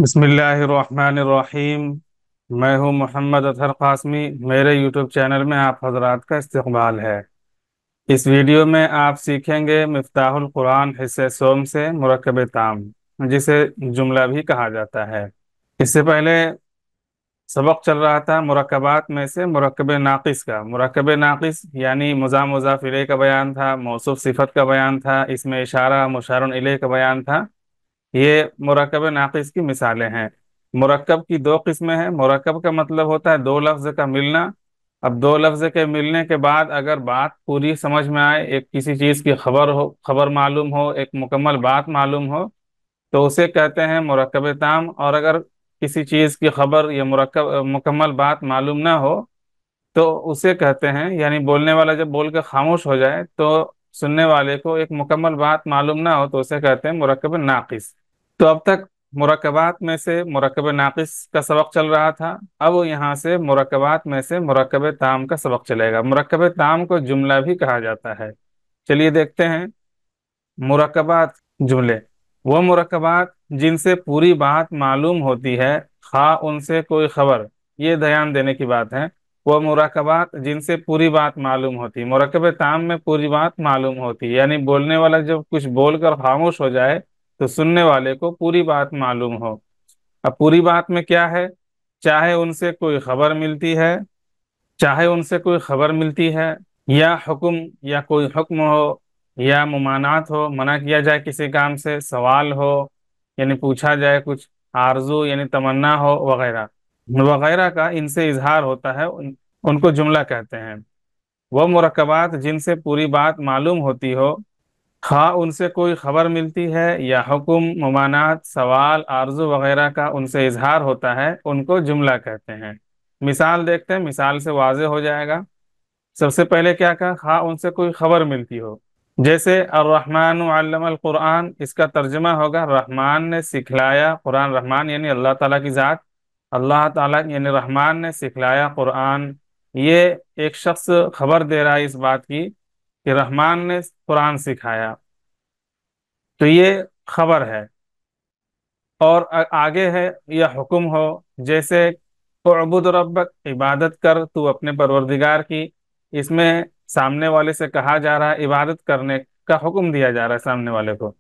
बिस्मिल्लाहिर्रहमानिर्रहीम। मैं हूं मोहम्मद अतहर कासमी। मेरे यूट्यूब चैनल में आप हजरात का इस्तकबाल है। इस वीडियो में आप सीखेंगे मिफ्ताहुल कुरान हिस्से सोम से मुरक्कब ताम, जिसे जुमला भी कहा जाता है। इससे पहले सबक चल रहा था मुरक्कबात में से मुरक्कब नाकिस का। मुरक्कब नाकिस यानी मुज़ाफ इलैह का बयान था, मौसूफ सिफत का बयान था, इसमें इशारा मुशारुन इलैह का बयान था। ये मुरक्कब नाकिस की मिसालें हैं। मुरक्कब की दो किस्में हैं। मुरक्कब का मतलब होता है दो लफ्ज का मिलना। अब दो लफ्ज के मिलने के बाद अगर बात पूरी समझ में आए, एक किसी चीज की खबर हो, खबर मालूम हो, एक मुकम्मल बात मालूम हो, तो उसे कहते हैं मुरक्कब ताम। और अगर किसी चीज की खबर या मुकम्मल बात मालूम ना हो, तो उसे कहते हैं, यानी बोलने वाला जब बोल के खामोश हो जाए तो सुनने वाले को एक मुकम्मल बात मालूम ना हो, तो उसे कहते हैं मुरक्कब नाकिस। तो अब तक मुरक्कबात में से मुरक्कब नाकिस का सबक चल रहा था। अब यहाँ से मुरक्कबात में से मुरक्कब ताम का सबक चलेगा। मुरक्कब ताम को जुमला भी कहा जाता है। चलिए देखते हैं। मुरक्कबात जुमले वो मुरक्कबात जिनसे पूरी बात मालूम होती है, खा उनसे कोई खबर। ये ध्यान देने की बात है। वो मुरक्कबात जिनसे पूरी बात मालूम होती, मुरक्कब ताम में पूरी बात मालूम होती, यानी बोलने वाला जब कुछ बोलकर खामोश हो जाए तो सुनने वाले को पूरी बात मालूम हो। अब पूरी बात में क्या है? चाहे उनसे कोई खबर मिलती है, चाहे उनसे कोई खबर मिलती है, या हुक्म, या कोई हुक्म हो, या मुमानात हो, मना किया जाए किसी काम से, सवाल हो यानी पूछा जाए कुछ, आरजू यानी तमन्ना हो, वगैरह वगैरह का इनसे इजहार होता है, उनको जुमला कहते हैं। वो मुरक्कबात जिनसे पूरी बात मालूम होती हो, हाँ उनसे कोई खबर मिलती है, या हुक्म, मुमानात, सवाल, आरजू वगैरह का उनसे इजहार होता है, उनको जुमला कहते हैं। मिसाल देखते हैं, मिसाल से वाज़ेह हो जाएगा। सबसे पहले क्या कहा? हाँ उनसे कोई खबर मिलती हो। जैसे अर्रहमान अल्लमल कुरान, इसका तर्जुमा होगा रहमान ने सिखलाया कुरान। रहमान यानी अल्लाह ताला की ज़ात, अल्लाह ताला यानी रहमान ने सिखलाया कुरान। ये एक शख्स खबर दे रहा है इस बात की कि रहमान ने कुरान सिखाया, तो ये खबर है। और आगे है या हुक्म हो। जैसे उअबुद रब्बक, इबादत कर तू अपने परवरदिगार की। इसमें सामने वाले से कहा जा रहा है, इबादत करने का हुक्म दिया जा रहा है सामने वाले को,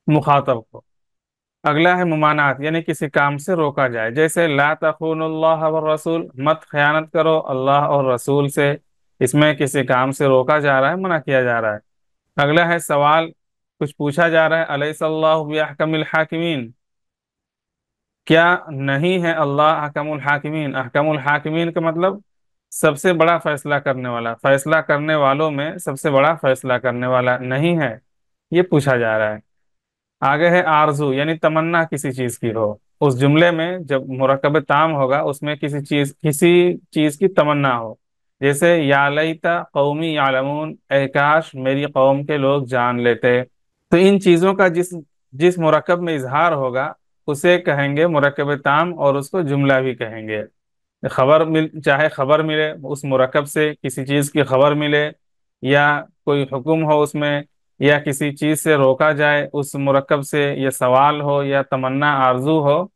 मुखातब को। अगला है मुमानात, यानी किसी काम से रोका जाए। जैसे ला तखूनुल्लाह व रसूल, मत खयानत करो अल्लाह और रसूल से। इसमें किसी काम से रोका जा रहा है, मना किया जा रहा है। अगला है सवाल, कुछ पूछा जा रहा है, अलैहिस्सलाहु बिअहकमिल हाकिमीन, क्या नहीं है अल्लाह अहकमुल हाकिमीन? अहकमुल हाकिमीन का मतलब सबसे बड़ा फैसला करने वाला, फैसला करने वालों में सबसे बड़ा फैसला करने वाला नहीं है, ये पूछा जा रहा है। आगे है आरजू, यानी तमन्ना किसी चीज की हो। उस जुमले में जब मुरक्कब ताम होगा, उसमें किसी चीज की तमन्ना हो। जैसे या लैता कौमी यालमून, ऐ काश मेरी कौम के लोग जान लेते। तो इन चीजों का जिस जिस मुरक्कब में इजहार होगा, उसे कहेंगे मुरक्कब ताम, और उसको जुमला भी कहेंगे। खबर मिल, चाहे खबर मिले उस मुरक्कब से, किसी चीज की खबर मिले, या कोई हुक्म हो उसमें, या किसी चीज से रोका जाए उस मुरक्कब से, या सवाल हो या तमन्ना आरजू हो,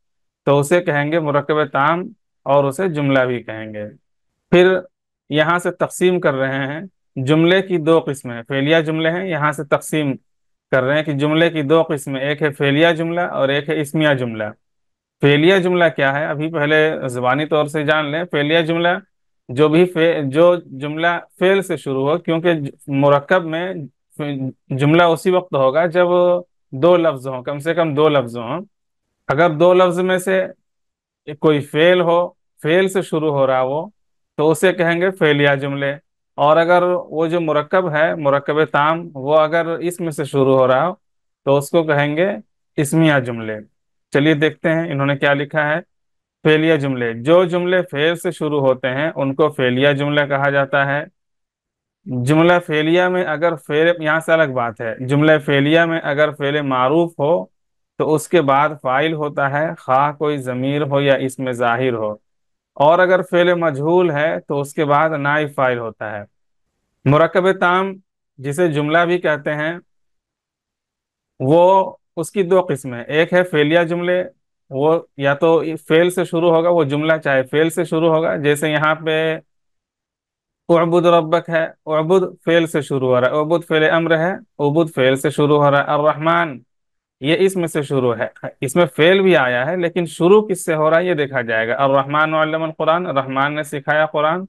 तो उसे कहेंगे मुरक्कब ताम, और उसे जुमला भी कहेंगे। फिर यहाँ से तकसीम कर रहे हैं। जुमले की दो किस्में फेलिया जुमले हैं। यहाँ से तकसीम कर रहे हैं कि जुमले की दो किस्में, एक है फेलिया जुमला और एक है इस्मिया जुमला। फेलिया जुमला क्या है, अभी पहले जुबानी तौर से जान लें। फेलिया जुमला जो जुमला फेल से शुरू हो, क्योंकि मुरक्कब में जुमला उसी वक्त होगा जब दो लफ्ज हों, कम से कम दो लफ्ज हों। अगर दो लफ्ज में से कोई फेल हो, फेल से शुरू हो रहा वो, तो उसे कहेंगे फेलिया जुमले। और अगर वो जो मुरक्कब है, मुरक्कब ताम, वो अगर इसम से शुरू हो रहा हो, तो उसको कहेंगे इस्मिया जुमले। चलिए देखते हैं इन्होंने क्या लिखा है। फेलिया जुमले, जो जुमले फेल से शुरू होते हैं उनको फेलिया जुमला कहा जाता है। जुमला फेलिया में अगर फेल, यहाँ से अलग बात है, जुमला फेलिया में अगर फेल मारूफ हो तो उसके बाद फाइल होता है, खा कोई जमीर हो या इसमें जाहिर हो। और अगर फेल मजहूल है तो उसके बाद नाइब फाइल होता है। मुरक्कब ताम, जिसे जुमला भी कहते हैं, वो उसकी दो किस्में, एक है फेलिया जुमले वो या तो फेल से शुरू होगा, वो जुमला चाहे फेल से शुरू होगा, जैसे यहाँ पे उअबुद रब्बक है, उअबुद फेल से शुरू हो रहा है, उअबुद फेल अम्र है, उबुद फेल से शुरू हो रहा है। अर्रहमान ये इसमें से शुरू है, इसमें फेल भी आया है लेकिन शुरू किससे हो रहा है ये देखा जाएगा। अर्रहमान अल्लमल कुरान, रहमान ने सिखाया कुरान,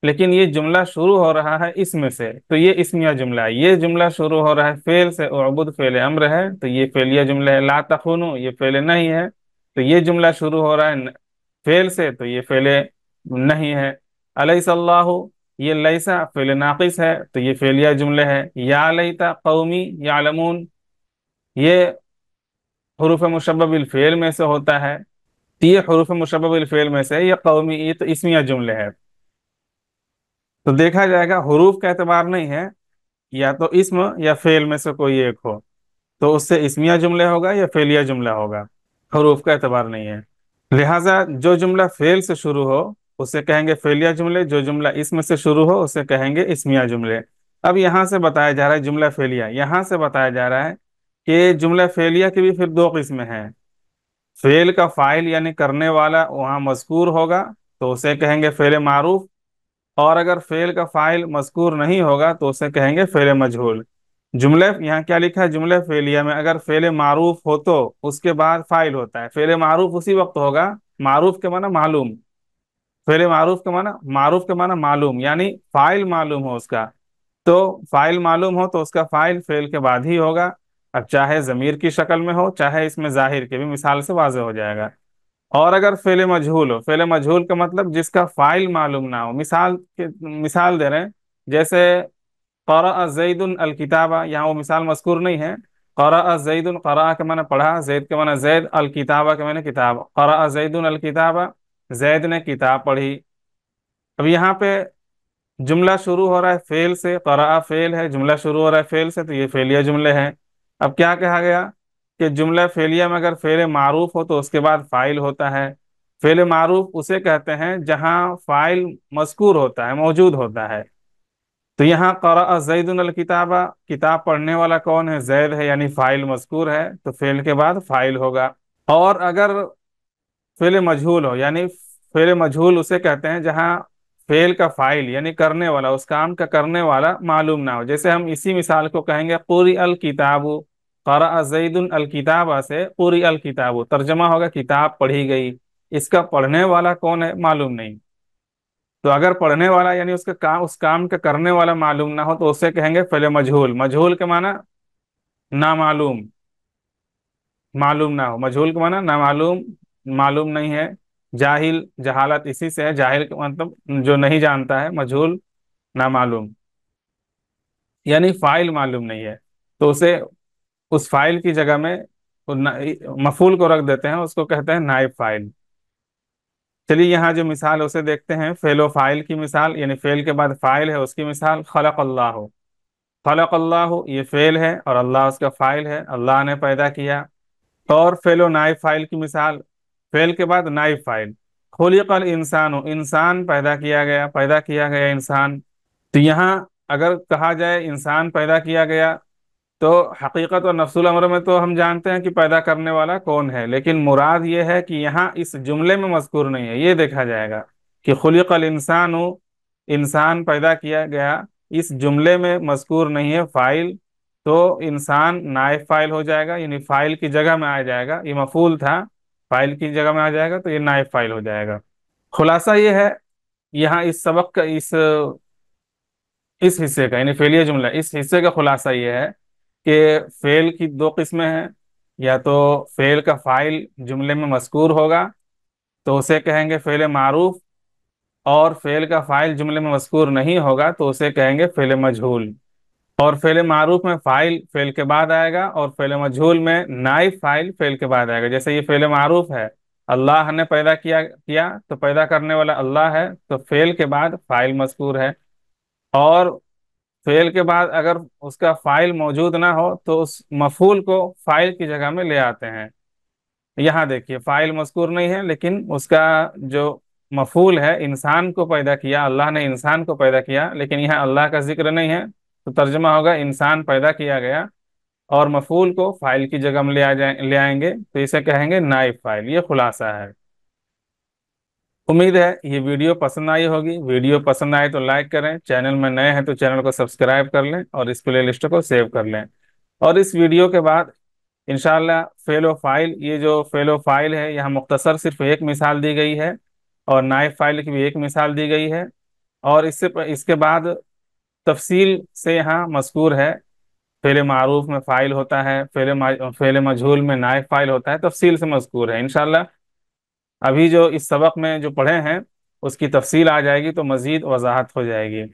लेकिन ये जुमला शुरू हो रहा है इसमें से, तो ये इसमिया जुमला है। ये जुमला शुरू हो रहा है फेल से, उअबुद फेल अम्र है तो ये फेलिया जुमला है। ला तखुनु ये फेल नहीं है, तो ये जुमला शुरू हो रहा है फेल से, तो ये फेल नहीं है। अलैहिस्सलाहु ये लैसा फेल नाकिस है, तो ये फेलिया जुमले है। या लैता कौमी यालमून ये हरूफ मुशब्बह बिल फेल में से होता है, तो ये हरूफ मुशब्बह बिल फेल में से है। ये कौमी ये तो इसमिया जुमले है। तो देखा जाएगा हरूफ का एतबार नहीं है, या तो इस्म या फेल में से कोई एक हो, तो उससे इस्मिया जुमले होगा या फेलिया जुमला होगा, हरूफ का एतबार नहीं है। लिहाजा जो जुमला फेल से शुरू हो उसे कहेंगे फेलिया जुमले, जो जुमला इसम से शुरू हो उसे कहेंगे इस्मिया जुमले। अब यहाँ से बताया जा रहा है जुमला फेलिया, यहाँ से बताया जा रहा है कि जुमला फेलिया की भी फिर दो किस्में हैं। फेल का फाइल यानी करने वाला वहाँ मजकूर होगा तो उसे कहेंगे फेल मारूफ, और अगर फेल का फाइल मजकूर नहीं होगा तो उसे कहेंगे फेल मजहूल। जुमले यहाँ क्या लिखा है, जुमले फेलिया में अगर फेल मारूफ हो तो उसके बाद फाइल होता है। फेल मारूफ उसी वक्त होगा, मारूफ के माना मालूम, फेल मारूफ के माना मालूम, यानी फाइल मालूम हो उसका, तो फाइल मालूम हो तो उसका फाइल फेल के बाद ही होगा। अब चाहे जमीर की शक्ल में हो चाहे इसमें जाहिर के भी, मिसाल से वाज़ेह हो जाएगा। और अगर फेले मजहूल हो, फेले मजहूल का मतलब जिसका फाइल मालूम ना हो, मिसाल दे रहे हैं, जैसे क़रअ ज़ैदुन अल किताबा, यहाँ वो मिसाल मज़कूर नहीं है। क़रअ ज़ैदुन, क़रअ के माने पढ़ा, ज़ैद के माने ज़ैद, अल किताबा के माने किताब। क़रअ ज़ैदुन अल किताबा, ज़ैद ने किताब पढ़ी। अब यहाँ पे जुमला शुरू हो रहा है फेल से, क़रअ फेल है, जुमला शुरू हो रहा है फेल से, तो ये फेलिया जुमले हैं। अब क्या कहा गया कि जुमला फेलिया में अगर फेल मारूफ हो तो उसके बाद फाइल होता है। फेल मारूफ उसे कहते हैं जहां फाइल मज़कूर होता है, मौजूद होता है। तो यहाँ क़रअ ज़ैदुन अल किताबा, किताब पढ़ने वाला कौन है, जैद है, यानी फाइल मज़कूर है तो फेल के बाद फाइल होगा। और अगर फेल मजहूल हो, यानी फेल मजहूल उसे कहते हैं जहां फेल का फाइल यानी करने वाला, उस काम का करने वाला मालूम ना हो। जैसे हम इसी मिसाल को कहेंगे कुरी अल किताबु, क़रअ ज़ैदुन अल किताबा से कुरी अल किताबु, तर्जमा होगा किताब पढ़ी गई। इसका पढ़ने वाला कौन है मालूम नहीं, तो अगर पढ़ने वाला यानी उसका काम, उस काम का करने वाला मालूम ना हो तो उसे कहेंगे फेल मजहूल। मजहूल के माना नामालूम, मालूम ना हो, मजहूल के माना नामालूम, मालूम नहीं है। जाहिल, जहालत इसी से है, जाहिल का मतलब जो नहीं जानता है, मजहूल नामालूम, यानी फाइल मालूम नहीं है, तो उसे उस फाइल की जगह में मफूल को रख देते हैं, उसको कहते हैं नाइब फाइल। चलिए यहाँ जो मिसाल है उसे देखते हैं। फेलो फाइल की मिसाल, यानी फेल के बाद फाइल है उसकी मिसाल, खलक अल्लाह, खलक अल्लाह ये फेल है और अल्लाह उसका फाइल है, अल्लाह ने पैदा किया। और फेलो नाइब फाइल की मिसाल, फेल के बाद नाइब फाइल, खुलिकल इंसान, इंसान पैदा किया गया इंसान। तो यहाँ अगर कहा जाए इंसान पैदा किया गया, तो हकीकत और नफ्सुल अमर में तो हम जानते हैं कि पैदा करने वाला कौन है, लेकिन मुराद ये है कि यहाँ इस जुमले में मज़कूर नहीं है। ये देखा जाएगा कि खुलिकल इंसान, इंसान पैदा किया गया, इस जुमले में मज़कूर नहीं है फाइल, तो इंसान नाइब फाइल हो जाएगा, यानी फाइल की जगह में आ जाएगा। ये मफूल था, फाइल की जगह में आ जाएगा तो ये नाइब फाइल हो जाएगा। खुलासा ये है यहाँ इस सबक का, इस हिस्से का, यानी फेलिया जुमला, इस हिस्से का खुलासा ये है कि फेल की दो किस्में हैं। या तो फेल का फाइल जुमले में मज़कूर होगा तो उसे कहेंगे फेल मारूफ, और फेल का फाइल जुमले में मज़कूर नहीं होगा तो उसे कहेंगे फेल मजहूल। और फेल मारूफ में फाइल फेल के बाद आएगा, और फेल मजहूल में नाइब फाइल फेल के बाद आएगा। जैसे ये फेल मारूफ है, अल्लाह ने पैदा किया तो पैदा करने वाला अल्लाह है, तो फेल के बाद फाइल मज़कूर है। और फेल के बाद अगर उसका फाइल मौजूद ना हो तो उस मफूल को फाइल की जगह में ले आते हैं। यहाँ देखिए फाइल मज़कूर नहीं है, लेकिन उसका जो मफूल है, इंसान को पैदा किया, अल्लाह ने इंसान को पैदा किया, लेकिन यहाँ अल्लाह का जिक्र नहीं है, तो तर्जुमा होगा इंसान पैदा किया गया। اور مفعول کو فائل کی جگہ میں لے آئیں گے تو اسے کہیں گے نائب فائل۔ یہ خلاصہ ہے۔ امید ہے یہ ویڈیو پسند آئی ہوگی۔ ویڈیو پسند آئے تو لائک کریں، چینل میں نئے ہیں تو چینل کو سبسکرائب کر لیں اور اس پلے لسٹ کو سیو کر لیں۔ اور اس ویڈیو کے بعد انشاءاللہ فعل و فاعل، یہ جو فعل و فاعل ہے یہاں مختصر صرف ایک مثال دی گئی ہے، اور نائب فاعل کی بھی ایک مثال دی گئی ہے، اور اس کے بعد تفصیل سے یہاں مذکور ہے۔ فعل معروف میں فاعل ہوتا ہے، فعل مجہول میں نائب فاعل ہوتا ہے، تفصیل سے مذکور ہے۔ انشاءاللہ ابھی جو اس سبق میں جو پڑھے ہیں اس کی تفصیل آ جائے گی تو مزید وضاحت ہو جائے گی۔